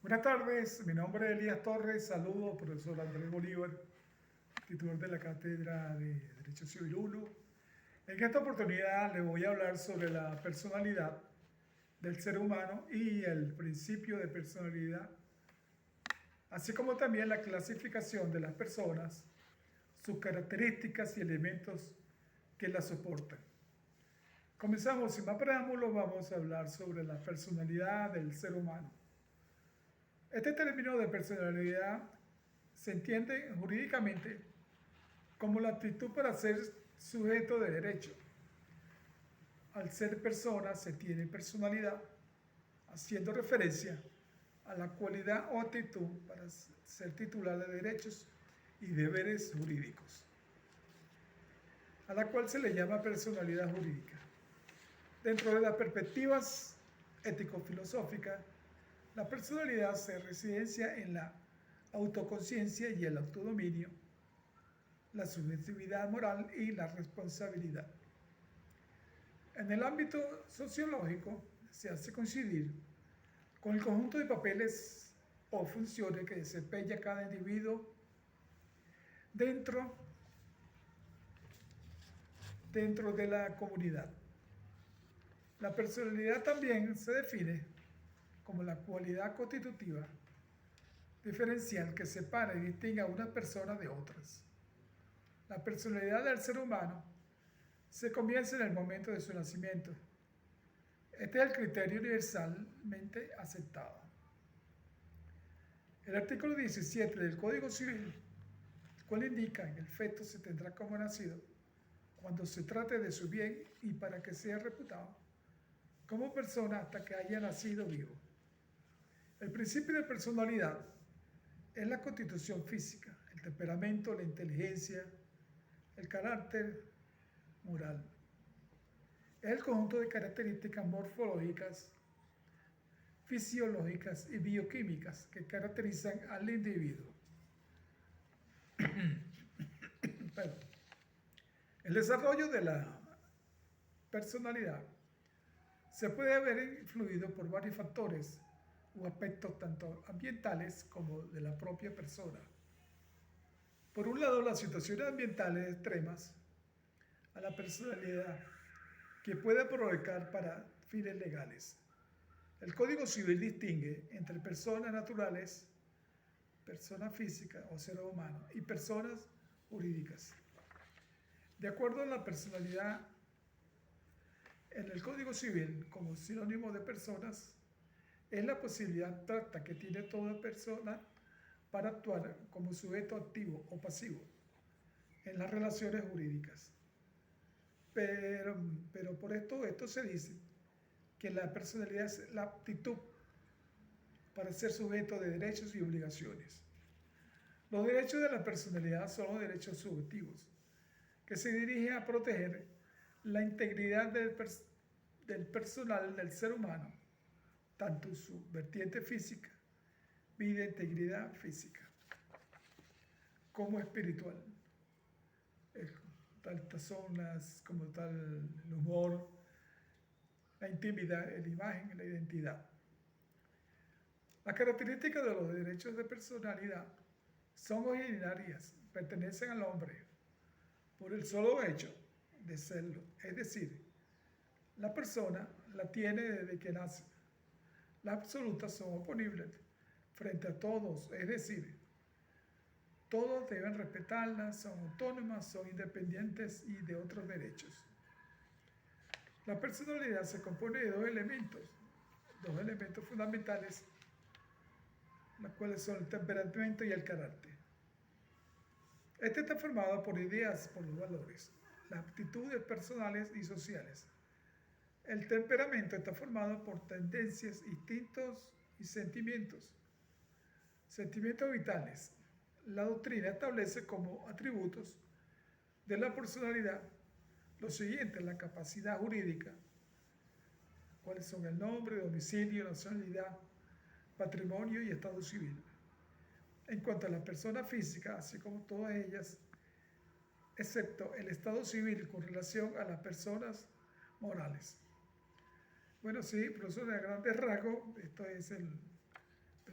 Buenas tardes, mi nombre es Elías Torres, saludo profesor Andrés Bolívar, titular de la Cátedra de Derecho Civil 1. En esta oportunidad le voy a hablar sobre la personalidad del ser humano y el principio de personalidad, así como también la clasificación de las personas, sus características y elementos que la soportan. Comenzamos, sin más preámbulos, vamos a hablar sobre la personalidad del ser humano. Este término de personalidad se entiende jurídicamente como la aptitud para ser sujeto de derecho. Al ser persona se tiene personalidad, haciendo referencia a la cualidad o actitud para ser titular de derechos y deberes jurídicos, a la cual se le llama personalidad jurídica. Dentro de las perspectivas ético-filosóficas, la personalidad se residencia en la autoconciencia y el autodominio, la subjetividad moral y la responsabilidad. En el ámbito sociológico se hace coincidir con el conjunto de papeles o funciones que desempeña cada individuo dentro de la comunidad. La personalidad también se define como la cualidad constitutiva diferencial que separa y distingue a una persona de otras. La personalidad del ser humano se comienza en el momento de su nacimiento. Este es el criterio universalmente aceptado. El artículo 17 del Código Civil, el cual indica que el feto se tendrá como nacido cuando se trate de su bien y para que sea reputado como persona hasta que haya nacido vivo. El principio de personalidad es la constitución física, el temperamento, la inteligencia, el carácter moral. Es el conjunto de características morfológicas, fisiológicas y bioquímicas que caracterizan al individuo. El desarrollo de la personalidad se puede ver influido por varios factores o aspectos tanto ambientales como de la propia persona. Por un lado, las situaciones ambientales extremas a la personalidad que puede provocar para fines legales. El Código Civil distingue entre personas naturales, personas físicas o seres humanos y personas jurídicas. De acuerdo a la personalidad, en el Código Civil, como sinónimo de personas, es la posibilidad abstracta que tiene toda persona para actuar como sujeto activo o pasivo en las relaciones jurídicas. Pero por esto se dice que la personalidad es la aptitud para ser sujeto de derechos y obligaciones. Los derechos de la personalidad son los derechos subjetivos, que se dirigen a proteger la integridad del personal del ser humano, tanto su vertiente física, vida, integridad física, como espiritual. Estas son como tal, el humor, la intimidad, la imagen, la identidad. Las características de los derechos de personalidad son originarias, pertenecen al hombre por el solo hecho de serlo. Es decir, la persona la tiene desde que nace. Las absolutas son oponibles frente a todos, es decir, todos deben respetarlas, son autónomas, son independientes y de otros derechos. La personalidad se compone de dos elementos fundamentales, los cuales son el temperamento y el carácter. Este está formado por ideas, por los valores, las aptitudes personales y sociales. El temperamento está formado por tendencias, instintos y sentimientos vitales. La doctrina establece como atributos de la personalidad los siguientes: la capacidad jurídica, cuáles son el nombre, domicilio, nacionalidad, patrimonio y estado civil. En cuanto a la persona física, así como todas ellas, excepto el estado civil con relación a las personas morales. Bueno, sí, profesor, de grandes rasgos, esto es el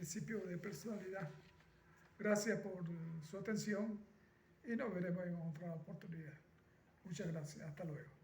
principio de personalidad. Gracias por su atención y nos veremos en otra oportunidad. Muchas gracias. Hasta luego.